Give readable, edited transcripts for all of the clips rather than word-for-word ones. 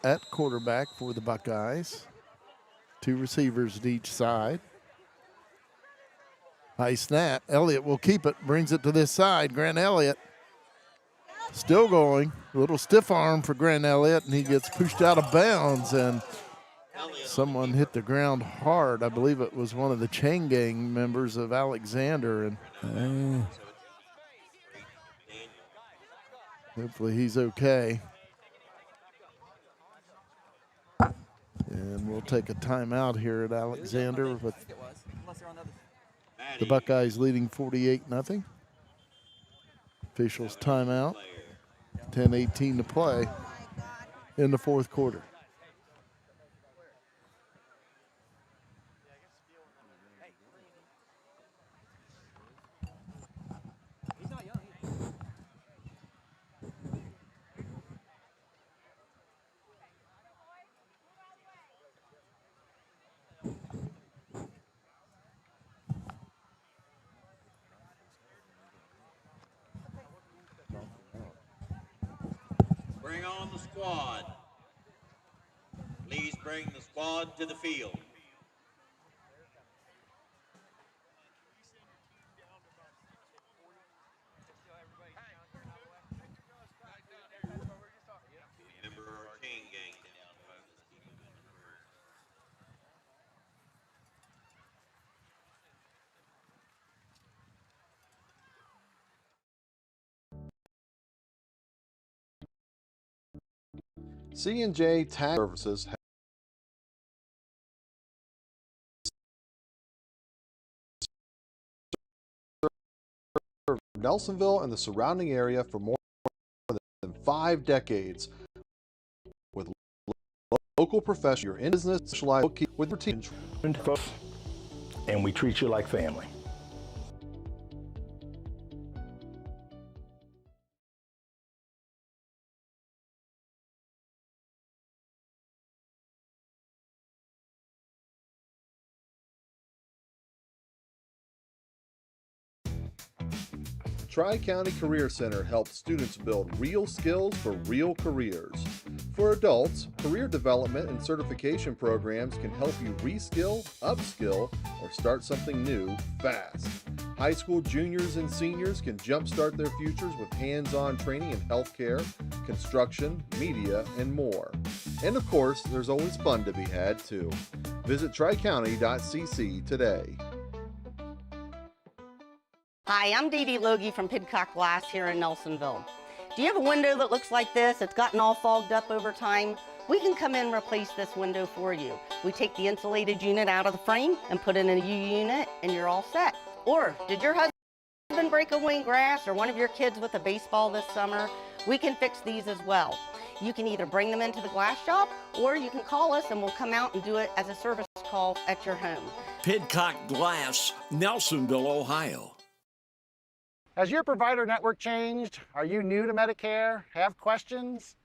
at quarterback for the Buckeyes. 2 receivers at each side. High snap. Elliott will keep it, brings it to this side. Grant Elliott still going. A little stiff arm for Grant Elliott, and he gets pushed out of bounds, and someone hit the ground hard. I believe it was one of the chain gang members of Alexander, and hopefully he's okay. And we'll take a timeout here at Alexander with the Buckeyes leading 48-0. Officials timeout. 10:18 to play in the fourth quarter. Bring on the squad. Please bring the squad to the field. Remember our chain gang down. C&J Tax Services served Nelsonville and the surrounding area for more than 5 decades with local professionals. Your business specialized with your team. And we treat you like family. Tri-County Career Center helps students build real skills for real careers. For adults, career development and certification programs can help you reskill, upskill, or start something new fast. High school juniors and seniors can jumpstart their futures with hands-on training in healthcare, construction, media, and more. And of course, there's always fun to be had too. Visit tricounty.cc today. Hi, I'm Dee Dee Loge from Pidcock Glass here in Nelsonville. Do you have a window that looks like this? It's gotten all fogged up over time. We can come in and replace this window for you. We take the insulated unit out of the frame and put in a U unit and you're all set. Or did your husband break a wing grass or one of your kids with a baseball this summer? We can fix these as well. You can either bring them into the glass shop or you can call us and we'll come out and do it as a service call at your home. Pidcock Glass, Nelsonville, Ohio. Has your provider network changed? Are you new to Medicare? Have questions?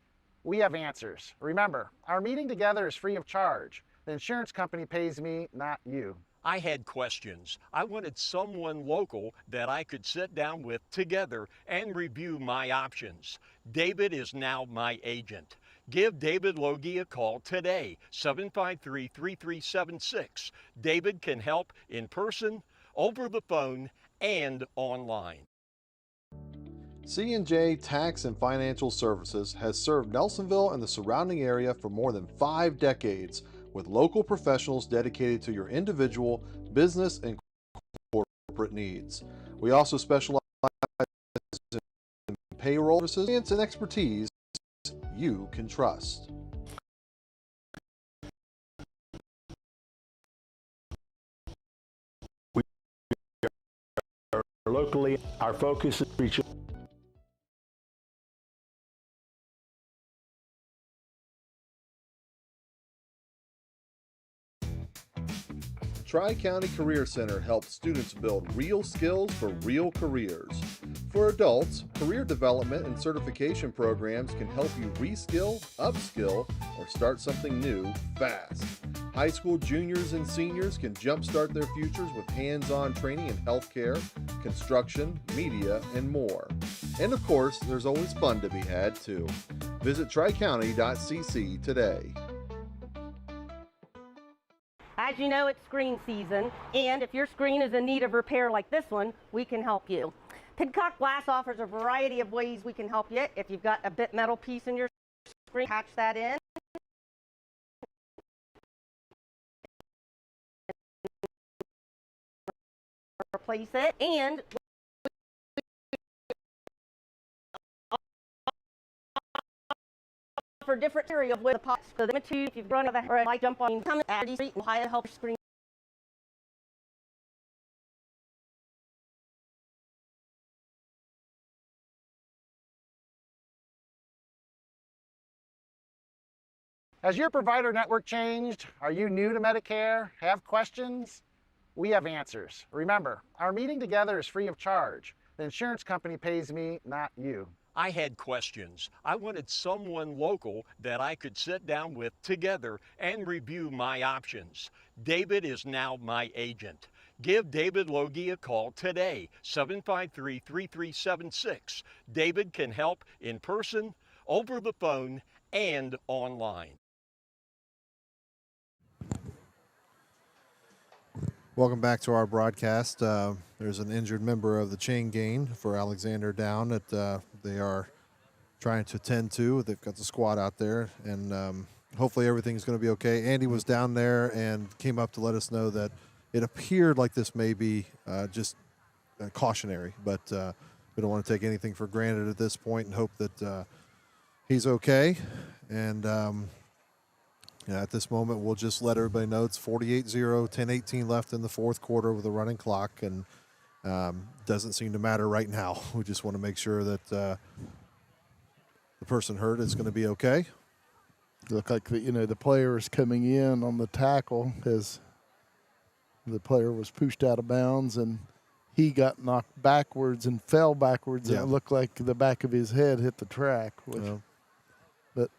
We have answers. Remember, our meeting together is free of charge. The insurance company pays me, not you. I had questions. I wanted someone local that I could sit down with together and review my options. David is now my agent. Give David Loge a call today, 753-3376. David can help in person, over the phone, and online. C&J Tax and Financial Services has served Nelsonville and the surrounding area for more than 5 decades with local professionals dedicated to your individual, business, and corporate needs. We also specialize in payroll services and expertise you can trust. We are locally, our focus is reaching. Tri-County Career Center helps students build real skills for real careers. For adults, career development and certification programs can help you reskill, upskill, or start something new fast. High school juniors and seniors can jumpstart their futures with hands-on training in healthcare, construction, media, and more. And of course, there's always fun to be had too. Visit tricounty.cc today. As you know, it's screen season, and if your screen is in need of repair like this one, we can help you. Pidcock Glass offers a variety of ways we can help you. If you've got a bit metal piece in your screen, patch that in. Replace it, and for different material with the pots. So the material, if you've run out of the or like jump on, come at the street and Ohio help your screen. Has your provider network changed? Are you new to Medicare? Have questions? We have answers. Remember, our meeting together is free of charge. The insurance company pays me, not you. I had questions. I wanted someone local that I could sit down with together and review my options. David is now my agent. Give David Loge a call today, 753-3376. David can help in person, over the phone, and online. Welcome back to our broadcast. There's an injured member of the chain gang for Alexander down that they are trying to tend to. They've got the squad out there, and hopefully everything's going to be okay. Andy was down there and came up to let us know that it appeared like this may be just cautionary, but we don't want to take anything for granted at this point and hope that he's okay. And at this moment, we'll just let everybody know it's 48-0, 10-18 left in the fourth quarter with a running clock, and doesn't seem to matter right now. We just want to make sure that the person hurt is going to be okay. Look like the player is coming in on the tackle as the player was pushed out of bounds, and he got knocked backwards and fell backwards. Yeah. And it looked like the back of his head hit the track. But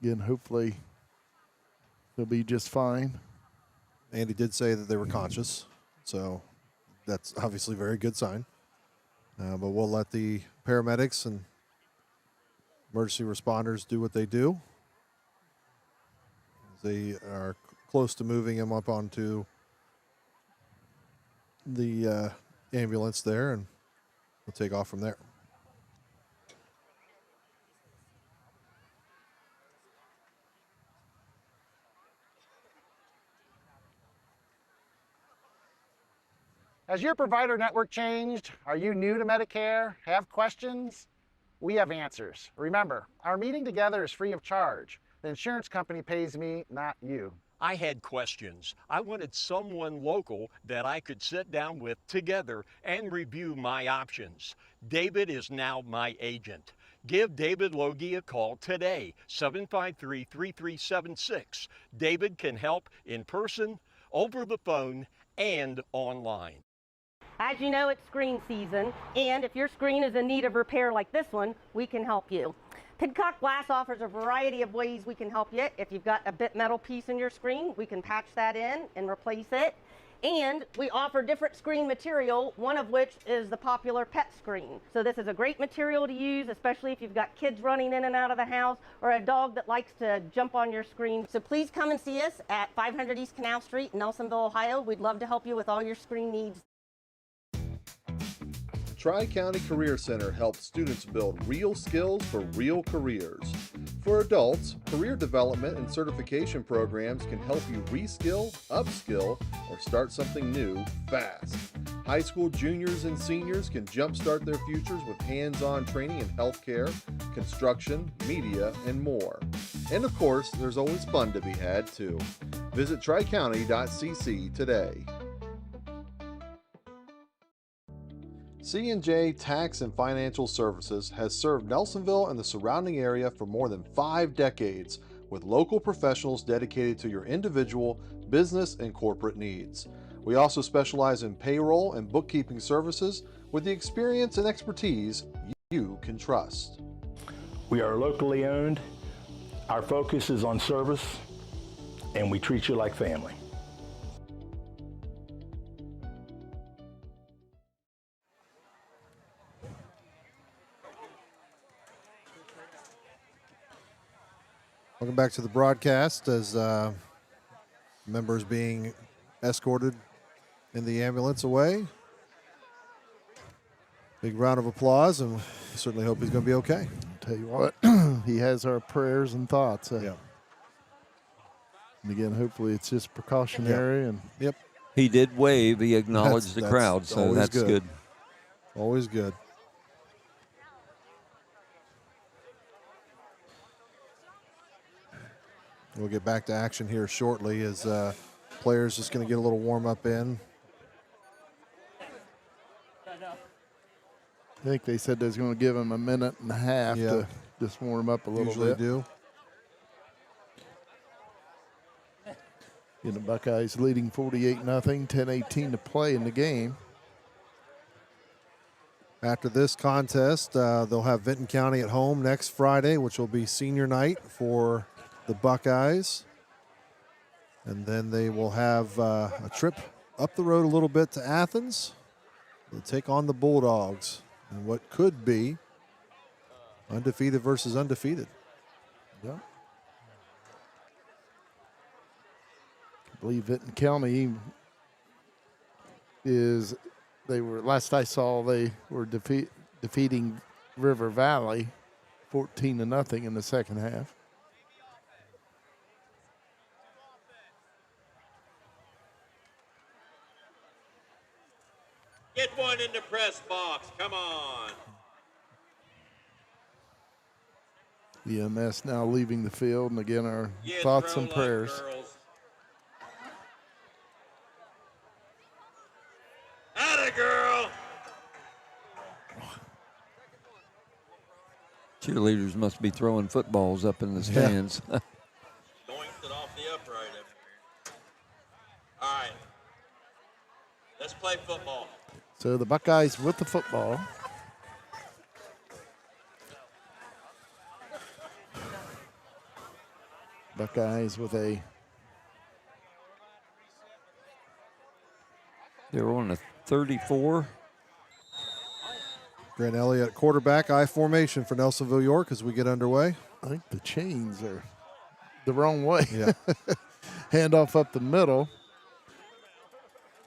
again, hopefully they'll be just fine. Andy did say that they were conscious, so that's obviously a very good sign. But we'll let the paramedics and emergency responders do what they do. They are close to moving him up onto the ambulance there, and we'll take off from there. Has your provider network changed? Are you new to Medicare? Have questions? We have answers. Remember, our meeting together is free of charge. The insurance company pays me, not you. I had questions. I wanted someone local that I could sit down with together and review my options. David is now my agent. Give David Loge a call today, 753-3376. David can help in person, over the phone, and online. As you know, it's screen season, and if your screen is in need of repair like this one, we can help you. Pidcock Glass offers a variety of ways we can help you. If you've got a bit metal piece in your screen, we can patch that in and replace it. And we offer different screen material, one of which is the popular pet screen. So this is a great material to use, especially if you've got kids running in and out of the house or a dog that likes to jump on your screen. So please come and see us at 500 East Canal Street, Nelsonville, Ohio. We'd love to help you with all your screen needs. Tri-County Career Center helps students build real skills for real careers. For adults, career development and certification programs can help you reskill, upskill, or start something new fast. High school juniors and seniors can jumpstart their futures with hands-on training in healthcare, construction, media, and more. And of course, there's always fun to be had too. Visit tricounty.cc today. C&J Tax and Financial Services has served Nelsonville and the surrounding area for more than 5 decades with local professionals dedicated to your individual, business, and corporate needs. We also specialize in payroll and bookkeeping services with the experience and expertise you can trust. We are locally owned. Our focus is on service, and we treat you like family. Welcome back to the broadcast as members being escorted in the ambulance away. Big round of applause, and we certainly hope he's going to be okay. Tell you what, he has our prayers and thoughts. Yeah. And again, hopefully it's just precautionary. And Yep. He did wave. He acknowledged the crowd, so always that's good. Always good. We'll get back to action here shortly as players just going to get a little warm-up in. I think they said they was going to give him a minute and a half to just warm up a little Usually bit. do. The Buckeyes leading 48-0, 10:18 to play in the game. After this contest, they'll have Vinton County at home next Friday, which will be senior night for the Buckeyes. And then they will have a trip up the road a little bit to Athens. They'll take on the Bulldogs in what could be undefeated versus undefeated. Yeah. I believe Vinton County is, they were, last I saw, they were defeating River Valley 14-0 in the second half. Get one in the press box. Come on. EMS now leaving the field, and again, our Yeah, thoughts throw and up, prayers. girls. Atta girl. Cheerleaders must be throwing footballs up in the stands. Doinked it off the upright up here. All right. Let's play football. So the Buckeyes with the football. Buckeyes with a, They're on a 34. Grant Elliott, quarterback, I formation for Nelsonville-York as we get underway. I think the chains are the wrong way. Yeah. Handoff up the middle.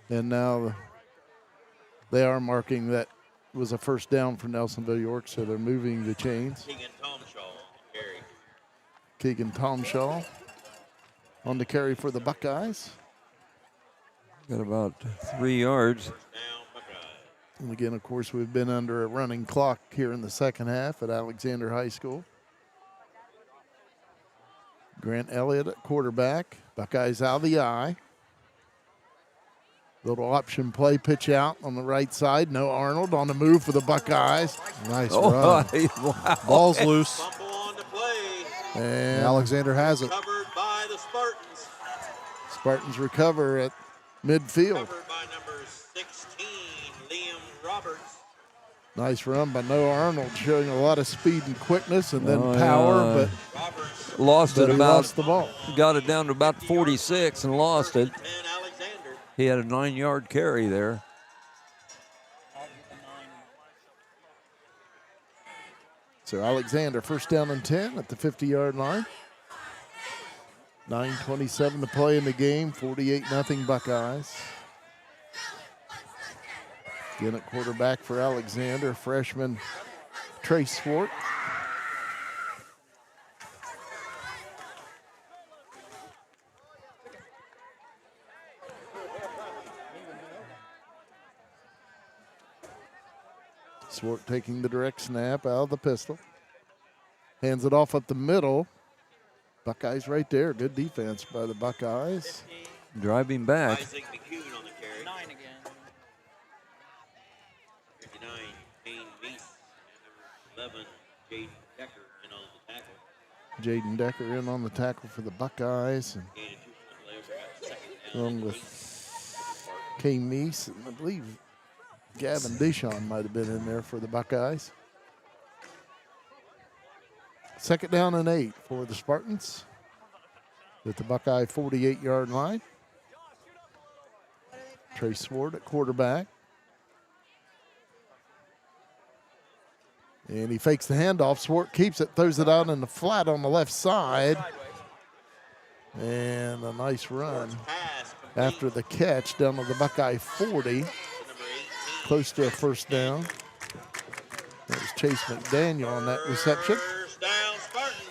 And now they are marking that was a first down for Nelsonville-York, so they're moving the chains. Keegan Tomshaw carry. Keegan Tomshaw on the carry for the Buckeyes. Got about 3 yards. First down, Buckeye. And again, of course, we've been under a running clock here in the second half at Alexander High School. Grant Elliott at quarterback. Buckeyes out of the eye. Little option play, pitch out on the right side. No Arnold on the move for the Buckeyes. Nice Oh, run. wow. Ball's loose. Fumble on the play. And Alexander has it. Covered by the Spartans. Spartans recover at midfield. Covered by number 16, Liam Roberts. Nice run by Noah Arnold, showing a lot of speed and quickness and then Oh, power, yeah. Roberts, Lost but it he about, lost the ball. got it down to about 46 and lost it. 10 Alexander. He had a 9-yard carry there. So Alexander, first down and 10 at the 50-yard line. 9:27 to play in the game, 48-0 Buckeyes. Again at quarterback for Alexander, freshman Trace Swart. Swart taking the direct snap out of the pistol. Hands it off up the middle. Buckeyes right there. Good defense by the Buckeyes. Driving back. Isaac McCune on the carry. 9 again. 59, Kane Meese. And number 11, Jaden Decker in on the tackle. Jaden Decker in on the tackle for the Buckeyes. And Gain of 2 players. Got second down. along with Kane Meese, and I believe Gavin Deshawn might have been in there for the Buckeyes. Second down and 8 for the Spartans at the Buckeye 48-yard line. Trace Swart at quarterback. And he fakes the handoff. Swart keeps it, throws it out in the flat on the left side. And a nice run Pass complete. after the catch down to the Buckeye 40, Number 18. close to a first down. That was Chase McDaniel on that reception. First down, Spartans.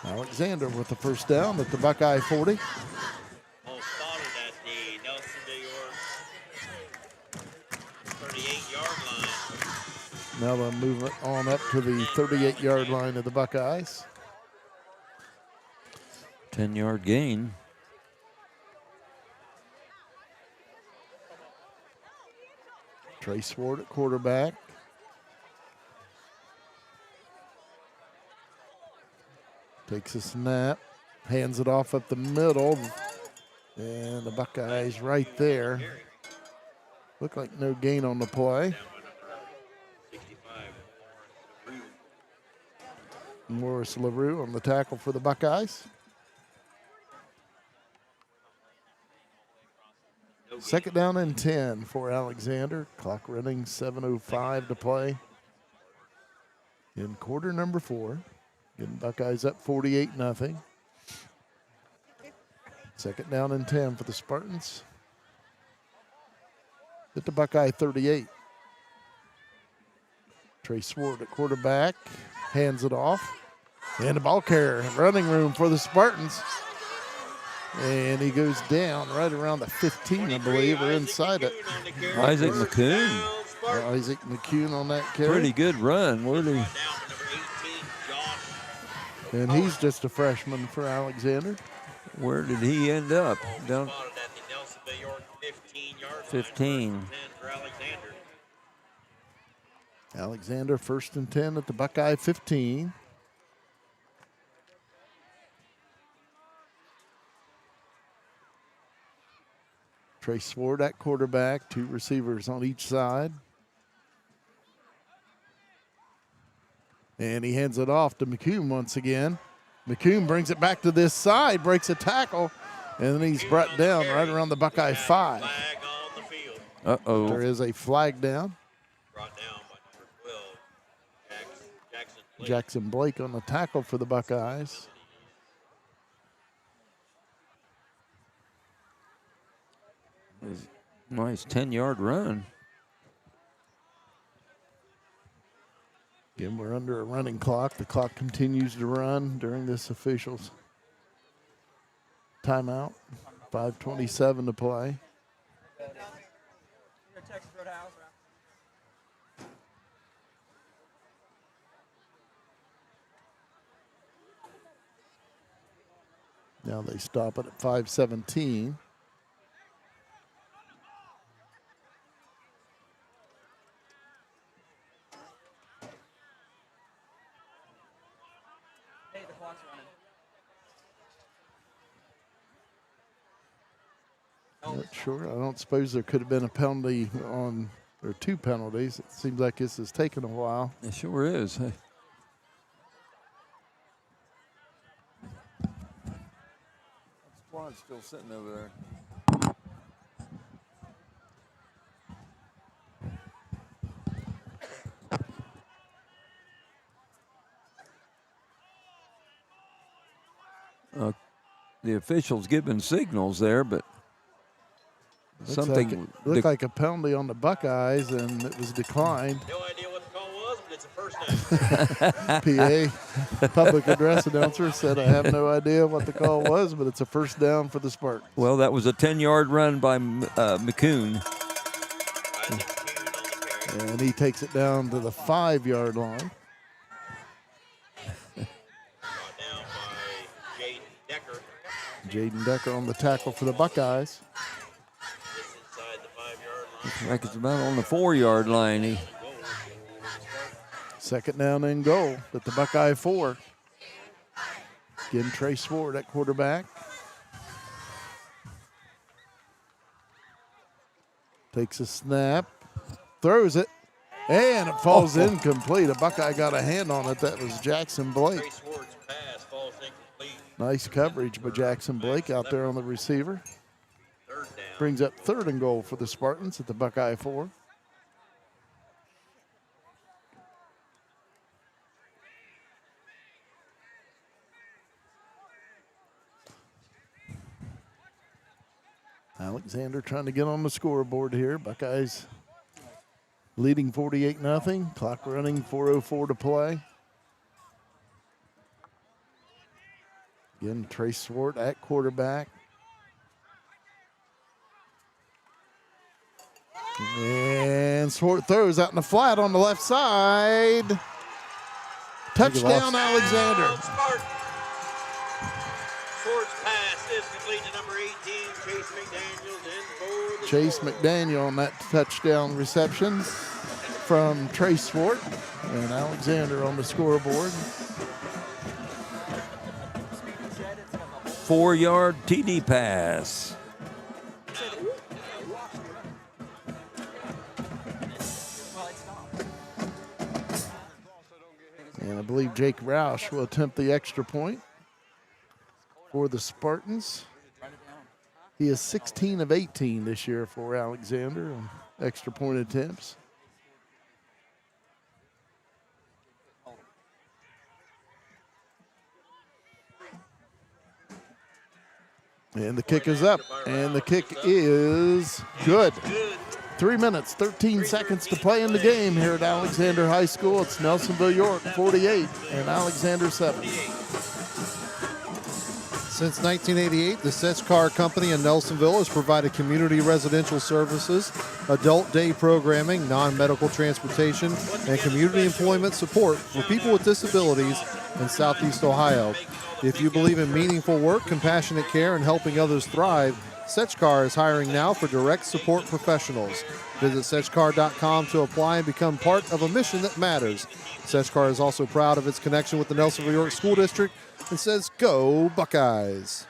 Alexander with the first down at the Buckeye 40. Ball spotted at the Nelsonville-York 38-yard line. Now they'll move it on up to the 38-yard line of the Buckeyes. 10-yard gain. Trace Ward at quarterback. Takes a snap, hands it off up the middle, and the Buckeyes right there. Look like no gain on the play. 65. Morris LaRue on the tackle for the Buckeyes. Second down and 10 for Alexander. Clock running, 7:05 to play in quarter number 4. Getting Buckeyes up 48-0. Second down and 10 for the Spartans. At the Buckeye 38. Trace Ward at quarterback, hands it off. And the ball carrier, running room for the Spartans. And he goes down right around the 15, I believe, or inside it. Isaac McCoon. Isaac McCoon on that carry. Pretty good run. Where did he? And he's just a freshman for Alexander. Where did he end up? Down Spotted at the Nelsonville-York 15-yard line. 15. 10 for Alexander. Alexander first and 10 at the Buckeye 15. Trace Ward at quarterback, 2 receivers on each side. And he hands it off to McCumb once again. McCumb brings it back to this side, breaks a tackle, and then he's brought down right around the Buckeye 5. Flag on the field. Uh-oh. There is a flag down. Brought down by number 12, Jackson Blake. Jackson Blake on the tackle for the Buckeyes. Nice 10-yard run. Again, we're under a running clock. The clock continues to run during this official's timeout. 5:27 to play. Now they stop it at 5:17. Not sure. I don't suppose there could have been a penalty on, or 2 penalties. It seems like this has taken a while. It sure is. Hey. Squad's still sitting over there. The officials giving signals there, but something Looked like a penalty on the Buckeyes, and it was declined. No idea what the call was, but it's a first down. PA, public address announcer, said, I have no idea what the call was, but it's a first down for the Spartans. Well, that was a 10-yard run by McCoon. And he takes it down to the 5-yard line. Brought down by Jaden Decker. Jaden Decker on the tackle for the Buckeyes. Just inside the 5-yard line. Looks like it's about on the 4-yard line. Second down and goal at the Buckeye 4. Again, Trace Ward at quarterback. Takes a snap, throws it, and it falls incomplete. A Buckeye got a hand on it. That was Jackson Blake. Trace Ward's pass falls incomplete. Nice coverage by Jackson Blake out there on the receiver. Third down. Brings up 3rd and goal for the Spartans at the Buckeye 4. Alexander trying to get on the scoreboard here. Buckeyes leading 48-0. Clock running, 4:04 to play. Again, Trace Swart at quarterback. And Swart throws out in the flat on the left side. Touchdown, Alexander. Spartans. Swart's pass is complete to number 18, Chase McDaniels, in for the Chase score. McDaniel on that touchdown reception from Trace Swart. And Alexander on the scoreboard. 4-yard TD pass. And I believe Jake Roush will attempt the extra point for the Spartans. He is 16 of 18 this year for Alexander on extra point attempts. And the kick is up, and the kick is good. 3 minutes, 13 seconds to play in the game here at Alexander High School. It's Nelsonville-York 48 and Alexander 7. Since 1988, the Setchkar Company in Nelsonville has provided community residential services, adult day programming, non-medical transportation, and community employment support for people with disabilities in Southeast Ohio. If you believe in meaningful work, compassionate care, and helping others thrive, Setchkar is hiring now for direct support professionals. Visit Setchkar.com to apply and become part of a mission that matters. Setchkar is also proud of its connection with the Nelsonville-York School District and says, "Go Buckeyes."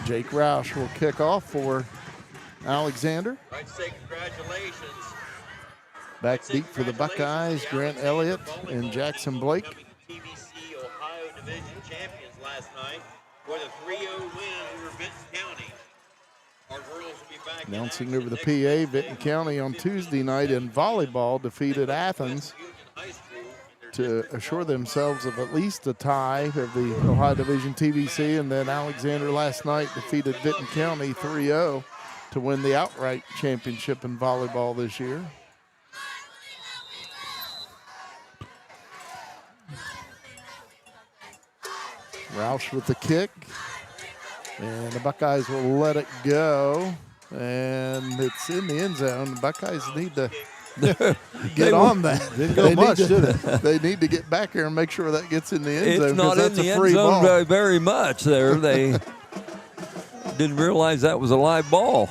Jake Roush will kick off for Alexander. I'd say congratulations. Back deep for the Buckeyes, Grant Elliott and Jackson Blake. TVC-Ohio Division champions last night with a 3-0 win over Benton County. Our girls will be back. Announcing over the PA, Benton County on Tuesday night in volleyball defeated Athens to assure themselves of at least a tie of the Ohio Division TVC. And then Alexander last night defeated Benton County 3-0 to win the outright championship in volleyball this year. Roush with the kick, and the Buckeyes will let it go, and it's in the end zone. The Buckeyes need to get on that. Didn't go much, did it? They need to get back here and make sure that gets in the end zone. It's not in that's the a end free zone ball. very much there. They didn't realize that was a live ball.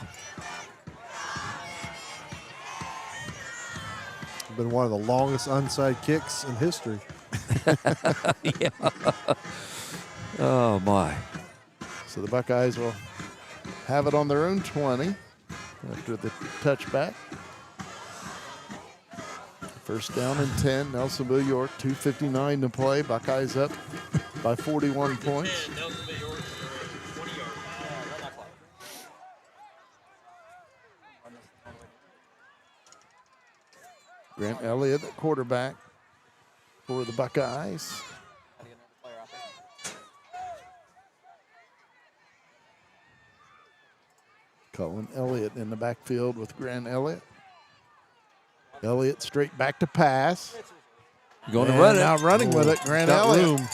Been one of the longest onside kicks in history. Yeah. Oh, my. So the Buckeyes will have it on their own 20 after the touchback. First down and 10, Nelsonville-York, 2:59 to play. Buckeyes up by 41 points. Grant Elliott at quarterback for the Buckeyes. Cullen Elliott in the backfield with Grant Elliott. Elliott straight back to pass. Going to run it. Now running with it, Grant Got Elliott. room.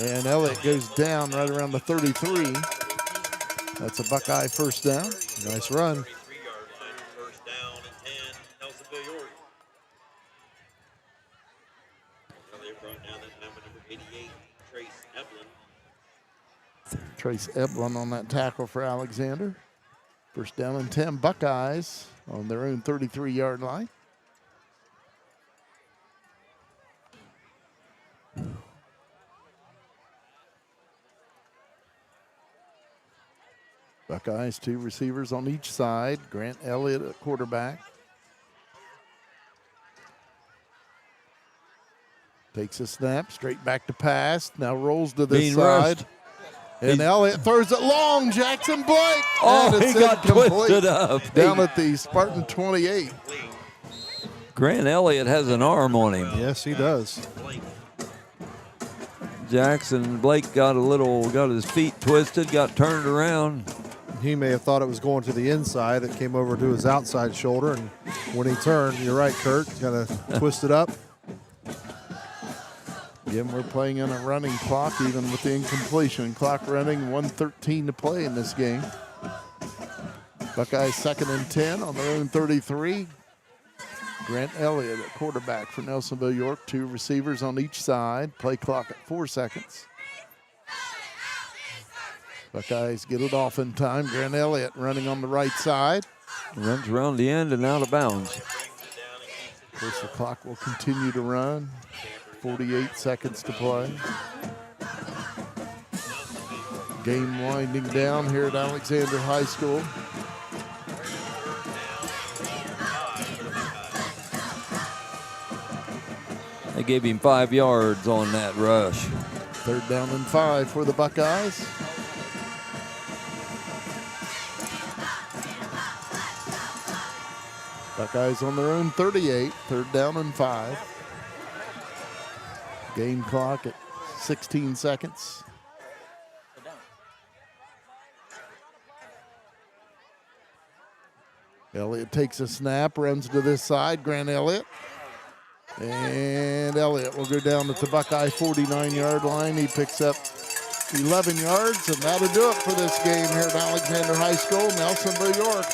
And Elliott goes down right around the 33. That's a Buckeye first down. Nice run. First down and 10, Nelsonville-York. Elliott brought down that time with number 88, Trace Eblin. Trace Eblin on that tackle for Alexander. First down and 10, Buckeyes on their own 33-yard line. Buckeyes, two receivers on each side. Grant Elliott at quarterback. Takes a snap, straight back to pass. Now rolls to this Being side. rushed. And Elliott throws it long. Jackson Blake. Oh, and he it's got incomplete. twisted up. Down at the Spartan 28. Grant Elliott has an arm on him. Yes, he does. Jackson Blake got his feet twisted, got turned around. He may have thought it was going to the inside. It came over to his outside shoulder, and when he turned, you're right, Kurt, kind of twisted up. Again, we're playing in a running clock, even with the incompletion. Clock running, 1:13 to play in this game. Buckeyes 2nd and 10 on their own 33. Grant Elliott at quarterback for Nelsonville-York. 2 receivers on each side. Play clock at 4 seconds. Buckeyes get it off in time. Grant Elliott running on the right side. Runs around the end and out of bounds. Of course, the clock will continue to run. 48 seconds to play. Game winding down here at Alexander High School. They gave him 5 yards on that rush. 3rd down and 5 for the Buckeyes. Buckeyes on their own 38, 3rd down and 5. Game clock at 16 seconds. Elliott takes a snap, runs to this side. Grant Elliott. And Elliott will go down at the Buckeye 49-yard line. He picks up 11 yards, and that'll do it for this game here at Alexander High School. Nelsonville-York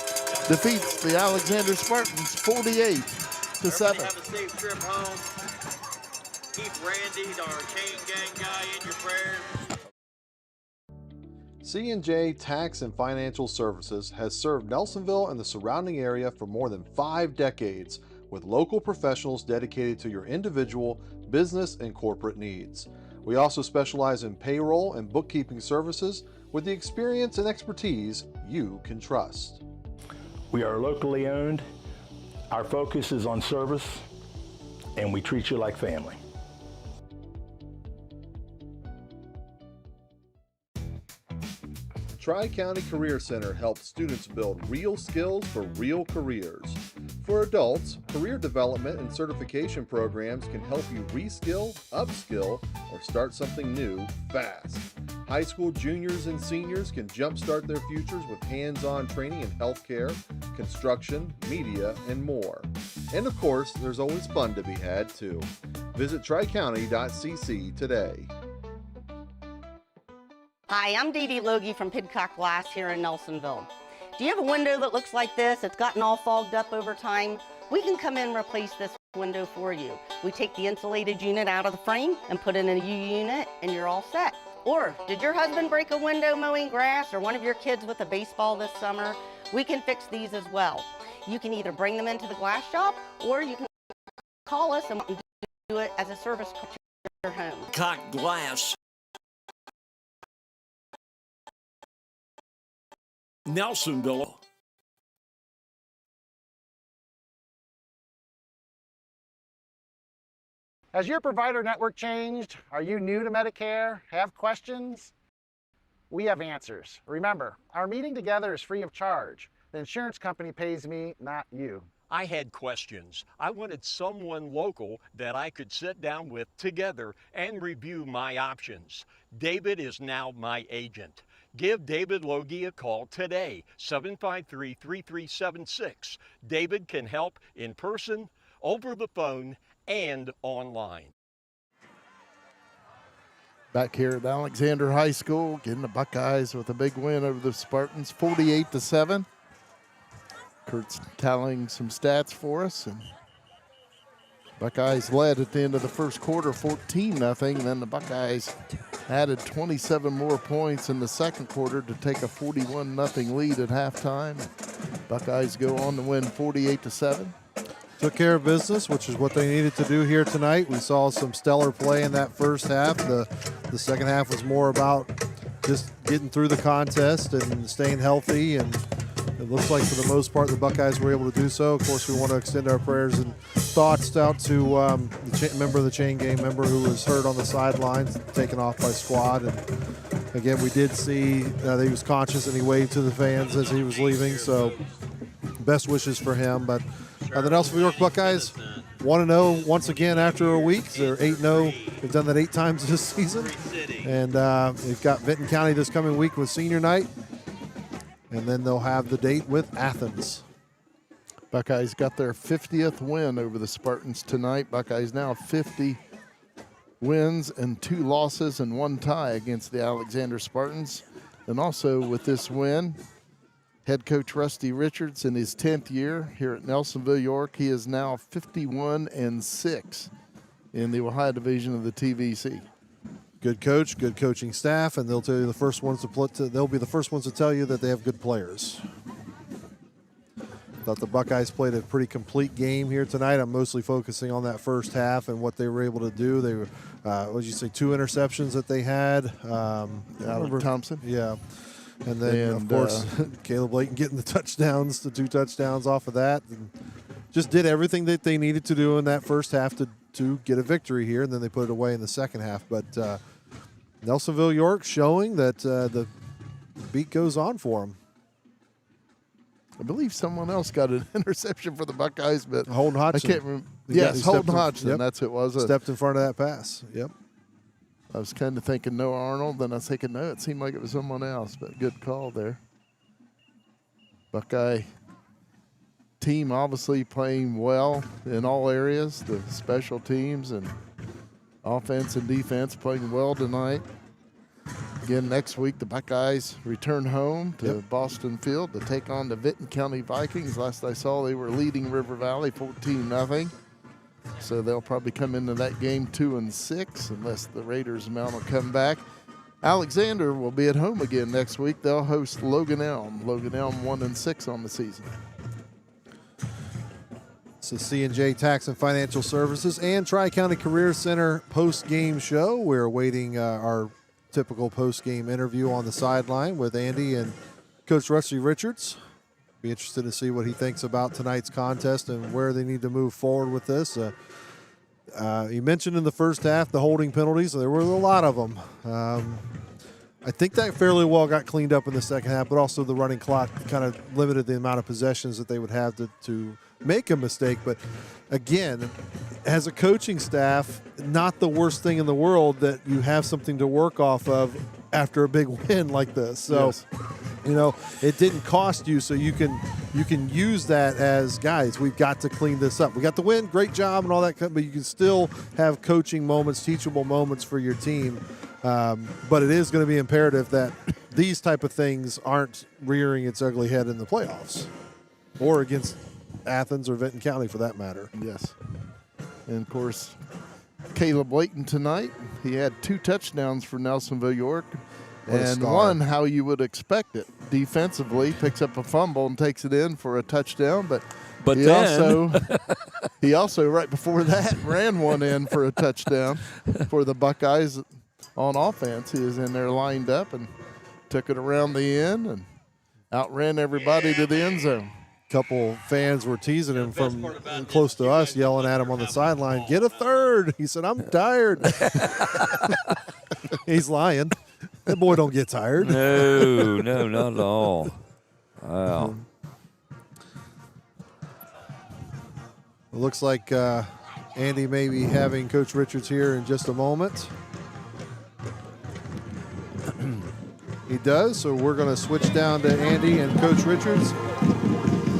defeats the Alexander Spartans 48-7. Have a safe trip home. Keep Randy, our chain gang guy, in your prayers. C&J Tax and Financial Services has served Nelsonville and the surrounding area for more than 5 decades, with local professionals dedicated to your individual, business, and corporate needs. We also specialize in payroll and bookkeeping services with the experience and expertise you can trust. We are locally owned. Our focus is on service, and we treat you like family. Tri-County Career Center helps students build real skills for real careers. For adults, career development and certification programs can help you reskill, upskill, or start something new fast. High school juniors and seniors can jumpstart their futures with hands-on training in healthcare, construction, media, and more. And of course, there's always fun to be had too. Visit tricounty.cc today. Hi, I'm Loge from Pidcock Glass here in Nelsonville. Do you have a window that looks like this? It's gotten all fogged up over time. We can come in and replace this window for you. We take the insulated unit out of the frame and put in a U unit, and you're all set. Or, did your husband break a window mowing grass, or one of your kids with a baseball this summer? We can fix these as well. You can either bring them into the glass shop, or you can call us and do it as a service to your home. Cock Glass. Nelsonville. Has your provider network changed? Are you new to Medicare? Have questions? We have answers. Remember, our meeting together is free of charge. The insurance company pays me, not you. I had questions. I wanted someone local that I could sit down with together and review my options. David is now my agent. Give David Loge a call today, 753-3376. David can help in person, over the phone, and online. Back here at Alexander High School, getting the Buckeyes with a big win over the Spartans, 48-7. Kurt's tallying some stats for us, and Buckeyes led at the end of the first quarter, 14-0. Then the Buckeyes added 27 more points in the second quarter to take a 41-0 lead at halftime. Buckeyes go on to win 48-7. Took care of business, which is what they needed to do here tonight. We saw some stellar play in that first half. The second half was more about just getting through the contest and staying healthy, and it looks like for the most part the Buckeyes were able to do so. Of course, we want to extend our prayers and thoughts out to the member of the chain gang member who was hurt on the sidelines, taken off by squad. And again, we did see that he was conscious and he waved to the fans as he was leaving. So best wishes for him. But the Nelsonville-York Buckeyes 1-0 once again after a week. They're 8-0. They've done that 8 times this season. And they've got Vinton County this coming week with senior night. And then they'll have the date with Athens. Buckeyes got their 50th win over the Spartans tonight. Buckeyes now 50 wins and 2 losses and 1 tie against the Alexander Spartans. And also with this win, head coach Rusty Richards in his 10th year here at Nelsonville-York. He is now 51-6 in the Ohio division of the TVC. Good coach, good coaching staff, and they'll tell you they'll be the first ones to tell you that they have good players. Thought the Buckeyes played a pretty complete game here tonight. I'm mostly focusing on that first half and what they were able to do. They were, what did you say, 2 interceptions that they had. Alec Thompson. Yeah. And then, of course, Caleb Layton getting the 2 touchdowns off of that. And just did everything that they needed to do in that first half to get a victory here, and then they put it away in the second half. But Nelsonville-York showing that the beat goes on for them. I believe someone else got an interception for the Buckeyes, but Holden Hodgson. I can't remember. Yes, Holden Hodgson. Yep. That's who it was. Stepped in front of that pass. Yep. I was kind of thinking Noah Arnold, then I was thinking, no, it seemed like it was someone else, but good call there. Buckeye team obviously playing well in all areas, the special teams and offense and defense playing well tonight. Again, next week, the Buckeyes return home to Boston Field to take on the Vinton County Vikings. Last I saw, they were leading River Valley 14-0. So they'll probably come into that game 2-6 unless the Raiders mount will come back. Alexander will be at home again next week. They'll host Logan Elm. Logan Elm 1-6 on the season. It's the C&J Tax and Financial Services and Tri-County Career Center post-game show. We're awaiting our typical post-game interview on the sideline with Andy and Coach Rusty Richards. Be interested to see what he thinks about tonight's contest and where they need to move forward with this. He mentioned in the first half the holding penalties. There were a lot of them. I think that fairly well got cleaned up in the second half, but also the running clock kind of limited the amount of possessions that they would have to make a mistake. But again, as a coaching staff, not the worst thing in the world that you have something to work off of after a big win like this. So, you know, it didn't cost you, so you can use that as, guys, we've got to clean this up. We got the win, great job and all that, but you can still have coaching moments, teachable moments for your team. But it is going to be imperative that these type of things aren't rearing its ugly head in the playoffs or against Athens or Vinton County for that matter. Yes. And, of course, Caleb Layton tonight, he had 2 touchdowns for Nelsonville-York. And one, how you would expect it. Defensively, picks up a fumble and takes it in for a touchdown. But he also, right before that, ran one in for a touchdown for the Buckeyes on offense. He was in there lined up and took it around the end and outran everybody to the end zone. Couple fans were teasing him from close to us, yelling at him on the sideline, "Get a third." He said, "I'm tired." He's lying. That boy don't get tired. No, not at all. Wow. It looks like Andy may be having Coach Richards here in just a moment. He does, so we're going to switch down to Andy and Coach Richards.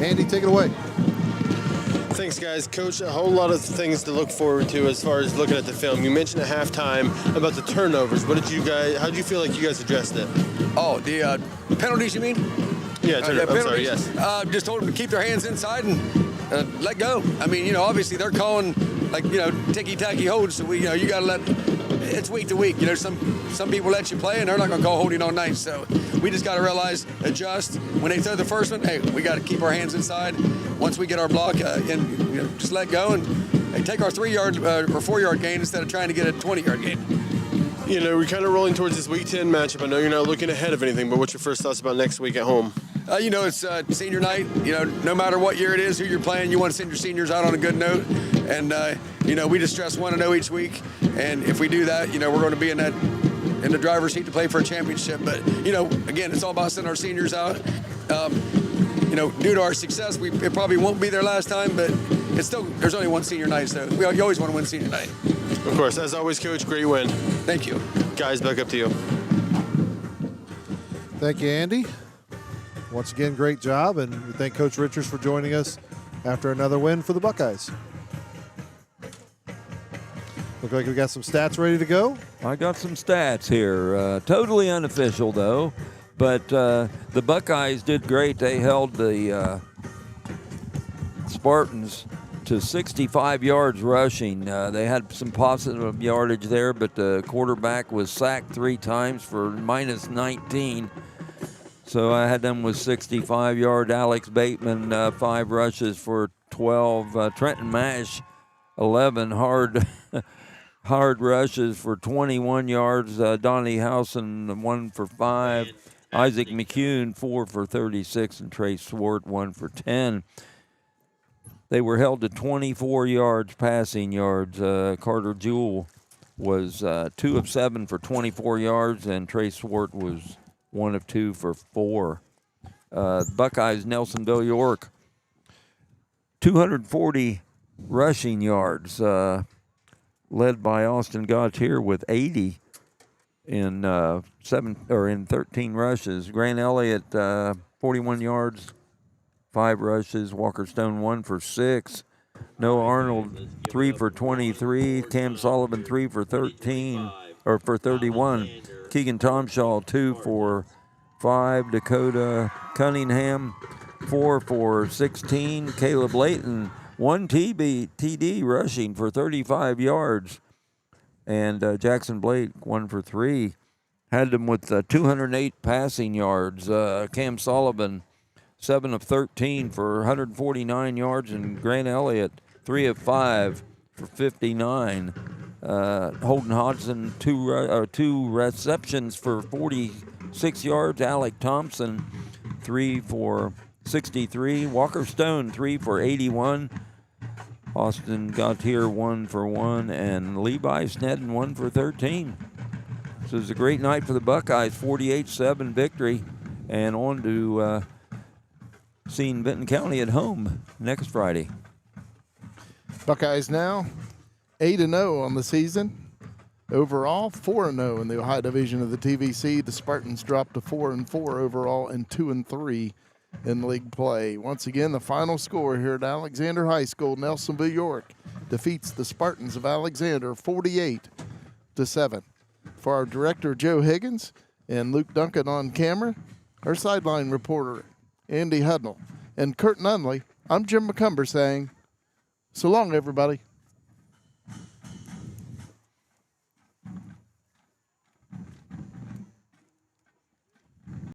Andy, take it away. Thanks, guys. Coach, a whole lot of things to look forward to as far as looking at the film. You mentioned at halftime about the turnovers. How did you feel like you guys addressed it? Oh, the penalties, you mean? Yeah, I'm sorry, yes. Just told them to keep their hands inside and let go. I mean, obviously they're calling, ticky-tacky holds, so you got to let, it's week to week. Some people let you play, and they're not going to call holding all night. So we just got to realize, adjust. When they throw the first one, hey, we got to keep our hands inside. Once we get our block, and just let go and take our 3-yard or 4-yard gain instead of trying to get a 20-yard gain. We're kind of rolling towards this Week 10 matchup. I know you're not looking ahead of anything, but what's your first thoughts about next week at home? It's senior night. No matter what year it is, who you're playing, you want to send your seniors out on a good note. And, we just stress 1-0 each week. And if we do that, we're going to be in the driver's seat to play for a championship. But, again, it's all about sending our seniors out. Due to our success, it probably won't be their last time, but it's still, there's only one senior night, so you always want to win senior night. Of course, as always, Coach, great win. Thank you. Guys, back up to you. Thank you, Andy. Once again, great job, and we thank Coach Richards for joining us after another win for the Buckeyes. Look like we got some stats ready to go. I got some stats here. Totally unofficial, though. But the Buckeyes did great. They held the Spartans to 65 yards rushing. They had some positive yardage there, but the quarterback was sacked 3 times for minus 19. So I had them with 65 yard. Alex Bateman, 5 rushes for 12. Trenton Mash, 11 hard rushes for 21 yards. Donnie Howson, 1 for 5. Isaac McCune, 4 for 36. And Trey Swart, 1 for 10. They were held to 24 yards passing yards. Carter Jewell was 2 of 7 for 24 yards, and Trey Swart was 1 of 2 for 4. Buckeyes, Nelsonville-York, 240 rushing yards, led by Austin Gautier with 80 in 13 rushes. Grant Elliott, 41 yards, 5 rushes. Walker Stone, 1 for 6. Noah Arnold, 3 for 23. Cam Sullivan, 3 for 31. Keegan Tomshaw, 2 for 5. Dakota Cunningham, 4 for 16. Caleb Layton, 1 TD rushing for 35 yards. And Jackson Blake, 1 for 3. Had them with 208 passing yards. Cam Sullivan, 7 of 13 for 149 yards. And Grant Elliott, 3 of 5 for 59. Holden Hodgson, 2 receptions for 46 yards. Alec Thompson, 3 for 63. Walker Stone, 3 for 81. Austin Gautier, 1 for 1. And Levi Snedden, 1 for 13. So it was a great night for the Buckeyes, 48-7 victory. And on to seeing Benton County at home next Friday. Buckeyes now 8-0 on the season. Overall, 4-0 in the Ohio division of the TVC. The Spartans dropped to 4-4 overall and 2-3 in league play. Once again, the final score here at Alexander High School, Nelsonville-York defeats the Spartans of Alexander 48-7. For our director, Joe Higgins, and Luke Duncan on camera, our sideline reporter, Andy Hudnall, and Kurt Nunnally, I'm Jim McCumber saying, so long, everybody.